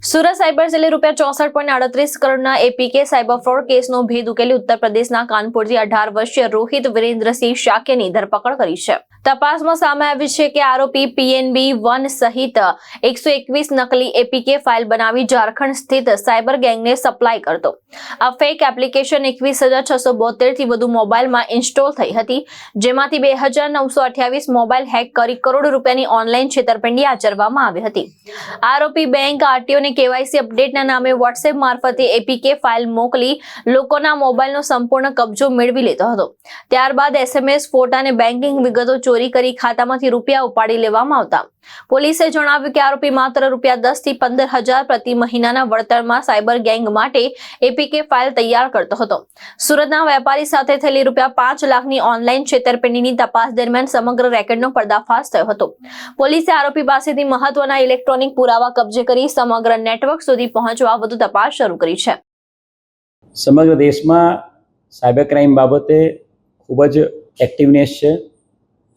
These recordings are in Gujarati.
સુરત સાયબર સેલે ₹64.38 કરોડના એપીકે સાયબર ફ્રોડ કેસનો ભેદ ઉકેલી ઉત્તર પ્રદેશના કાનપુરથી 18 વર્ષીય રોહિત વિરેન્દ્રસિંહ શાક્યની ધરપકડ કરી છે। તપાસમાં સામે આવ્યું છે કે આરોપી PNB-1 સહિત 121 નકલી એપીકે ફાઇલ બનાવી ઝારખંડ સ્થિત સાયબર ગેંગને સપ્લાય કરતો। આ ફેક એપ્લિકેશન 21,672 થી વધુ મોબાઈલમાં ઇન્સ્ટોલ થઈ હતી, જેમાંથી 2,928 મોબાઈલ હેક કરી કરોડો રૂપિયાની ઓનલાઈન છેતરપિંડી આચરવામાં આવી હતી। આરોપી બેંક આરટીઓ કેવાયસી અપડેટના નામે વોટ્સએપ મારફતે એપીકે ફાઇલ મોકલી લોકોના મોબાઈલનો સંપૂર્ણ કબજો મેળવી લેતો હતો। ત્યારબાદ SMS, ફોટા અને બેન્કિંગ વિગતો ચોરી કરી ખાતામાંથી રૂપિયા ઉપાડી લેવામાં આવતા। પોલીસે જણાવ્યું કે આરોપી માત્ર ₹10 થી 15,000 પ્રતિ મહિનાના વળતરમાં સાયબર ગેંગ માટે એપીકે ફાઇલ તૈયાર કરતો હતો। સુરતના વેપારી સાથે થયેલી ₹5 લાખની ઓનલાઈન છેતરપિંડીની તપાસ દરમિયાન સમગ્ર રેકેટનો પર્દાફાશ થયો હતો। પોલીસે આરોપી પાસેથી મહત્વના ઇલેક્ટ્રોનિક પુરાવા કબજે કરી સમગ્ર નેટવર્ક સુધી પહોંચવા વધુ તપાસ શરૂ કરી છે। સમગ્ર દેશમાં સાયબર ક્રાઇમ બાબતે ખૂબ જ એક્ટિવનેસ છે।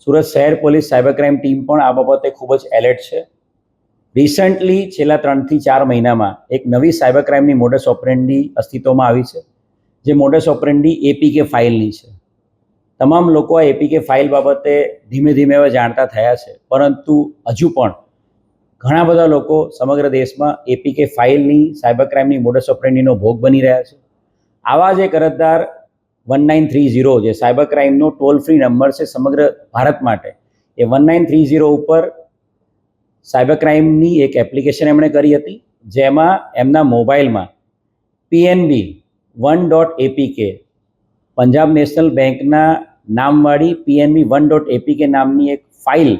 સુરત શહેર પોલીસ સાયબર ક્રાઇમ ટીમ પણ આ બાબતે ખૂબ જ એલર્ટ છે। રિસન્ટલી છેલ્લા 3 થી 4 મહિનામાં એક નવી સાયબર ક્રાઇમની મોડસ ઓપરેન્ડી અસ્તિત્વમાં આવી છે, જે મોડસ ઓપરેન્ડી એપીકે ફાઇલની છે। તમામ લોકો આ એપીકે ફાઇલ બાબતે ધીમે ધીમે હવે જાણતા થયા છે, પરંતુ હજુ પણ ઘણા બધા લોકો સમગ્ર દેશમાં એપીકે ફાઇલની સાયબર ક્રાઇમની મોડસ ઓપરેન્ડીનો ભોગ બની રહ્યા છે। આવા જ એક અરજદાર 1930 જે સાયબર ક્રાઇમનો ટોલ ફ્રી નંબર છે સમગ્ર ભારત માટે, એ 1930 ઉપર સાયબર ક્રાઇમની એક એપ્લિકેશન એમણે કરી હતી, જેમાં એમના મોબાઈલમાં PNB-1.apk પંજાબ નેશનલ બેંકના નામવાળી PNB-1.apk નામની એક ફાઇલ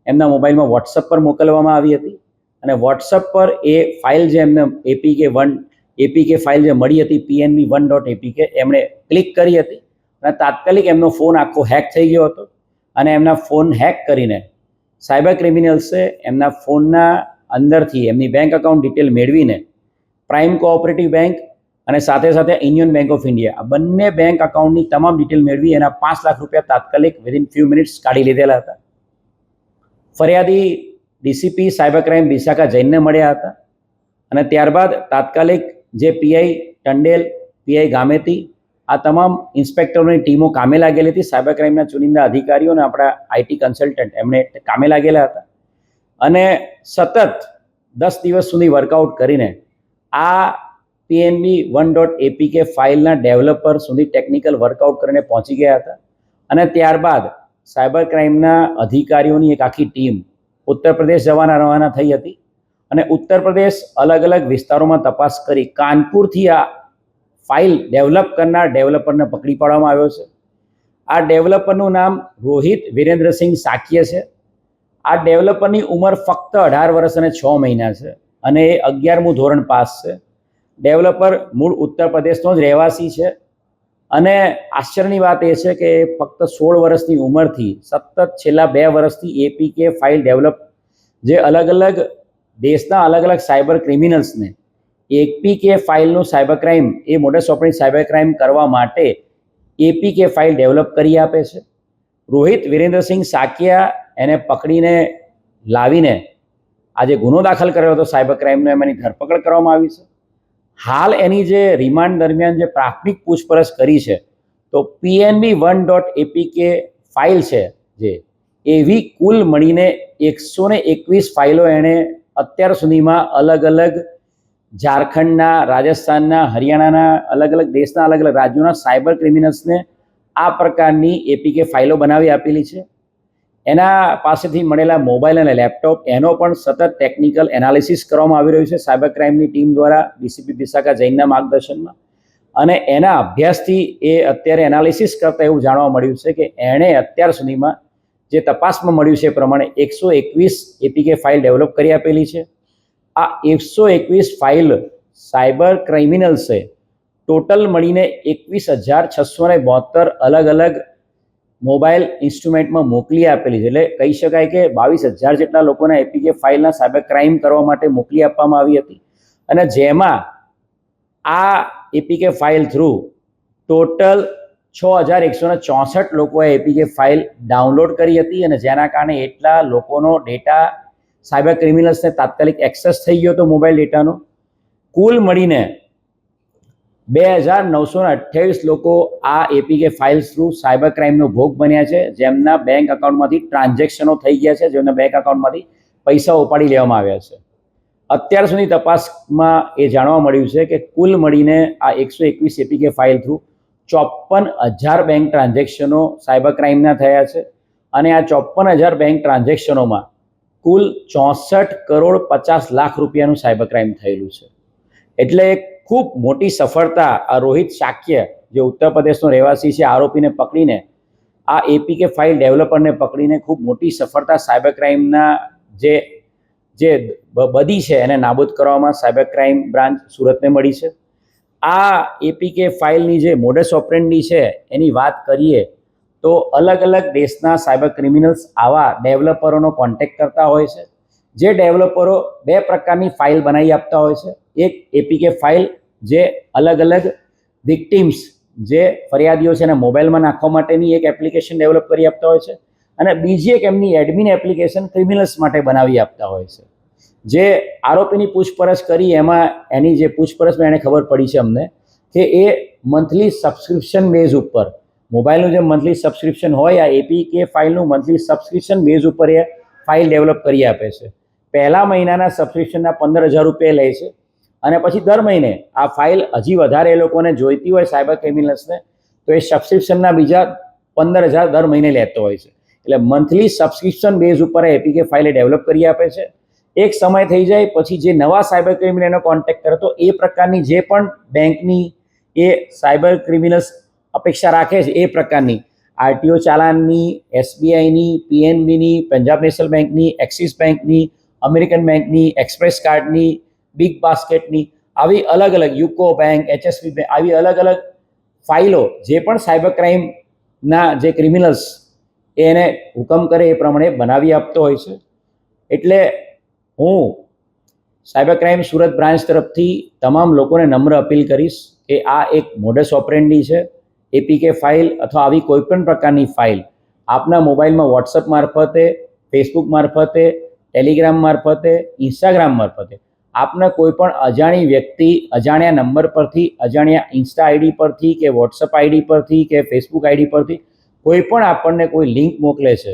એમના મોબાઈલમાં વોટ્સઅપ પર મોકલવામાં આવી હતી। અને વોટ્સઅપ પર એ ફાઇલ જે એમને એપીકે ફાઇલ જે મળી હતી PNB-1.apk એમણે ક્લિક કરી હતી અને તાત્કાલિક એમનો ફોન આખો હેક થઈ ગયો હતો। અને એમના ફોન હેક કરીને સાયબર ક્રિમિનલ્સે એમના ફોનના અંદરથી એમની બેંક અકાઉન્ટ ડિટેલ મેળવીને પ્રાઇમ કોઓપરેટિવ બેંક અને સાથે સાથે યુનિયન બેંક ઓફ ઇન્ડિયા આ બંને બેંક અકાઉન્ટની તમામ ડિટેલ મેળવી એના ₹5 લાખ તાત્કાલિક વિધિન ફ્યુ મિનિટ્સ કાઢી લીધેલા હતા। ફરિયાદી ડીસીપી સાયબર ક્રાઇમ વિશાખા જૈનને મળ્યા હતા અને ત્યારબાદ તાત્કાલિક જે પીઆઈ ટંડેલ, પીઆઈ ગામેતી, આ તમામ ઇન્સ્પેક્ટરોની ટીમો કામે લાગેલી હતી। સાયબર ક્રાઇમના ચુનિંદા અધિકારીઓ અને આપણા આઈટી કન્સલ્ટન્ટ એમણે કામે લાગેલા હતા અને સતત 10 દિવસ સુધી વર્કઆઉટ કરીને આ PNB-1.apk ફાઇલના ડેવલપર સુધી ટેકનિકલ વર્કઆઉટ કરીને પહોંચી ગયા હતા। અને ત્યારબાદ સાયબર ક્રાઇમના અધિકારીઓની એક આખી ટીમ ઉત્તર પ્રદેશ રવાના થઈ હતી અને ઉત્તર પ્રદેશ અલગ અલગ વિસ્તારોમાં તપાસ કરી કાનપુરથી આ ફાઇલ ડેવલપ કરનાર ડેવલપરને પકડી પાડવામાં આવ્યો છે। આ ડેવલપરનું નામ રોહિત વિરેન્દ્રસિંહ શાક્ય છે। આ ડેવલપરની ઉંમર ફક્ત 18 વર્ષ અને 6 મહિના છે અને એ 11મું ધોરણ પાસ છે। ડેવલપર મૂળ ઉત્તર પ્રદેશનો જ રહેવાસી છે અને આશ્ચર્યની વાત એ છે કે ફક્ત 16 વર્ષની ઉંમરથી સતત છેલ્લા 2 વર્ષથી એપીકે ફાઇલ ડેવલપ જે અલગ અલગ દેશના અલગ અલગ સાયબર ક્રિમિનલ્સને એપીકે ફાઇલનું સાયબર ક્રાઇમ એ મોડસ ઓપરેન્ડી સાયબર ક્રાઇમ કરવા માટે એપીકે ફાઇલ ડેવલપ કરી આપે છે। રોહિત વિરેન્દ્રસિંહ શાક્યા એને પકડીને લાવીને આજે ગુનો દાખલ કર્યો હતો સાયબર ક્રાઇમનો, એની ધરપકડ કરવામાં આવી છે। હાલ એની જે રિમાન્ડ દરમિયાન જે પ્રાથમિક પૂછપરછ કરી છે તો PNB-1.apk ફાઇલ છે જે એવી કુલ મળીને 121 ફાઇલો એણે અત્યાર સુધીમાં અલગ અલગ ઝારખંડના, રાજસ્થાનના, હરિયાણાના, અલગ અલગ દેશના અલગ અલગ રાજ્યોના સાયબર ક્રિમિનલ્સને આ પ્રકારની એપીકે ફાઇલો બનાવી આપેલી છે। એના પાસેથી મળેલા મોબાઈલ અને લેપટોપ એનો પણ સતત ટેકનિકલ એનાલિસિસ કરવામાં આવી રહ્યું છે સાયબર ક્રાઇમની ટીમ દ્વારા ડીસીપી વિશાખા જૈનના માર્ગદર્શનમાં। અને એના અભ્યાસથી એ અત્યારે એનાલિસિસ કરતાં એવું જાણવા મળ્યું છે કે એણે અત્યાર સુધીમાં જે તપાસમાં મળ્યું છે એ પ્રમાણે 121 એપીકે ફાઇલ ડેવલપ કરી આપેલી છે। આ 121 ફાઇલ સાયબર ક્રિમિનલ્સે ટોટલ મળીને 21,672 અલગ અલગ મોબાઈલ ઇન્સ્ટ્રુમેન્ટમાં મોકલી આપેલી છે। એટલે કહી શકાય કે 22,000 જેટલા લોકોના એપીકે ફાઇલના સાયબર ક્રાઇમ કરવા માટે મોકલી આપવામાં આવી હતી અને જેમાં આ એપીકે ફાઇલ થ્રુ ટોટલ 6,164 લોકોએ એપીકે ફાઇલ ડાઉનલોડ કરી હતી અને જેના કારણે એટલા લોકોનો ડેટા સાયબર ક્રિમિનલ્સને તાત્કાલિક એક્સેસ થઈ ગયો હતો મોબાઈલ ડેટાનો. કુલ મળીને 2928 લોકો આ એપીકે ફાઇલ્સ થ્રુ સાયબર ક્રાઇમનો ભોગ બન્યા છે, જેમના બેંક એકાઉન્ટમાંથી ટ્રાન્ઝેક્શનો થઈ ગયા છે, જેમના બેંક એકાઉન્ટમાંથી પૈસા ઉપાડી લેવામાં આવ્યા છે. અત્યાર સુધી તપાસમાં એ જાણવા મળ્યું છે કે કુલ મળીને આ 121 એપીકે ફાઇલ થ્રુ 54,000 બેંક ટ્રાન્ઝેક્શનો સાયબર ક્રાઇમના થયા છે. અને આ 54,000 બેંક ટ્રાન્ઝેક્શનોમાં કુલ 64,50,00,000 રૂપિયાનું સાયબર ક્રાઇમ થયેલું છે. એટલે એક ખૂબ મોટી સફળતા આ રોહિત શાક્ય, જે ઉત્તર પ્રદેશનો રહેવાસી છે, આરોપીને પકડીને, આ એપીકે ફાઇલ ડેવલપરને પકડીને ખૂબ મોટી સફળતા સાયબર ક્રાઇમના જે બદી છે એને નાબૂદ કરવામાં સાયબર ક્રાઇમ બ્રાન્ચ સુરતને મળી છે. આ એપીકે ફાઇલની જે મોડસ ઓપરેન્ડી છે એની વાત કરીએ તો અલગ અલગ દેશના સાયબર ક્રિમિનલ્સ આવા ડેવલપરોનો કોન્ટેક્ટ કરતા હોય છે. જે ડેવલપરો બે પ્રકારની ફાઇલ બનાવી આપતા હોય છે. એક એપીકે ફાઇલ જે અલગ અલગ વિક્ટિમ્સ, જે ફરિયાદીઓ છે એના મોબાઈલમાં નાખવા માટેની એક એપ્લિકેશન ડેવલપ કરી આપતા હોય છે, અને બીજી એક એમની એડમિન એપ્લિકેશન ક્રિમિનલ્સ માટે બનાવી આપતા હોય છે. જે આરોપીની પૂછપરછ કરી એમાં એની જે પૂછપરછમાં એને ખબર પડી છે અમને કે એ મંથલી સબસ્ક્રિપ્શન બેઝ ઉપર, મોબાઈલનું જે મંથલી સબસ્ક્રિપ્શન હોય, આ એપીકે ફાઇલનું મંથલી સબસ્ક્રિપ્શન બેઝ ઉપર એ ફાઇલ ડેવલપ કરી આપે છે. પહેલા મહિનાના સબસ્ક્રિપ્શનના 15,000 રૂપિયા લે છે, અને પછી દર મહિને આ ફાઇલ હજી વધારે એ લોકોને જોઈતી હોય સાયબર ક્રિમિનલ્સને, તો એ સબસ્ક્રિપ્શનના બીજા 15,000 દર મહિને લેતો હોય છે. એટલે મંથલી સબસ્ક્રિપ્શન બેઝ ઉપર એપીકે ફાઇલ ડેવલપ કરી આપે છે. એક સમય થઈ જાય પછી જે નવા સાયબર ક્રિમિનલનો કોન્ટેક્ટ કરે તો એ પ્રકારની જે પણ બેંકની એ સાયબર ક્રિમિનલ્સ અપેક્ષા રાખે છે એ પ્રકારની આરટીઓ ચાલાનની, એસબીઆઈની, પીએનબીની, પંજાબ નેશનલ બેંકની, એક્સિસ બેંકની, અમેરિકન બેંકની, એક્સપ્રેસ કાર્ડની, બિગ બાસ્કેટની, આવી અલગ અલગ, યુકો બેંક, એચએસબી બેંક, આવી અલગ અલગ ફાઇલો જે પણ સાયબર ક્રાઇમના જે ક્રિમિનલ્સ એને હુકમ કરે એ પ્રમાણે બનાવી આપતો હોય છે. એટલે હું સાયબર ક્રાઇમ સુરત બ્રાન્ચ તરફથી તમામ લોકોને નમ્ર અપીલ કરીશ કે આ એક મોડસ ઓપરેન્ડી છે. એપીકે ફાઇલ અથવા આવી કોઈપણ પ્રકારની ફાઇલ આપના મોબાઈલમાં વોટ્સઅપ મારફતે, ફેસબુક મારફતે, ટેલિગ્રામ મારફતે, ઇન્સ્ટાગ્રામ મારફતે આપના કોઈપણ અજાણી વ્યક્તિ અજાણ્યા નંબર પરથી, અજાણ્યા ઇન્સ્ટા આઈડી પરથી કે વોટ્સઅપ આઈડી પરથી કે ફેસબુક આઈડી પરથી કોઈ પણ આપણને કોઈ લિંક મોકલે છે,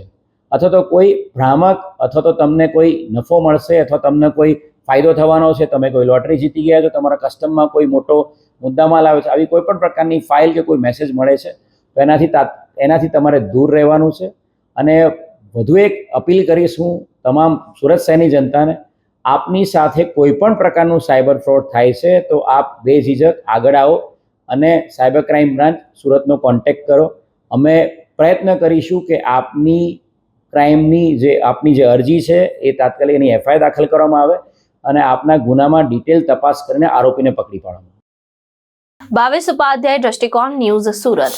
અથવા તો કોઈ ભ્રામક, અથવા તો તમને કોઈ નફો મળશે, અથવા તમને કોઈ ફાયદો થવાનો છે, તમે કોઈ લોટરી જીતી ગયા છો, તમારા કસ્ટમમાં કોઈ મોટો મુદ્દામાલ આવે છે, આવી કોઈ પણ પ્રકારની ફાઇલ કે કોઈ મેસેજ મળે છે તો એનાથી તમારે દૂર રહેવાનું છે. અને વધુ એક અપીલ કરીશ હું તમામ સુરત શહેરની જનતાને, આપની સાથે કોઈ પણ પ્રકારનું સાયબર ફ્રોડ થાય છે તો આપ બેઝિઝક આગળ આવો અને સાયબર ક્રાઇમ બ્રાન્ચ સુરતનો કોન્ટેક્ટ કરો. અમે પ્રયત્ન કરીશું કે આપની જે અરજી છે એ તાત્કાલિક એની એફઆઈઆર દાખલ કરવામાં આવે અને આપના ગુનામાં ડિટેલ તપાસ કરીને આરોપીને પકડી પાડવામાં આવે. ભાવેશ ઉપાધ્યાય, દ્રષ્ટિકોણ ન્યૂઝ, સુરત.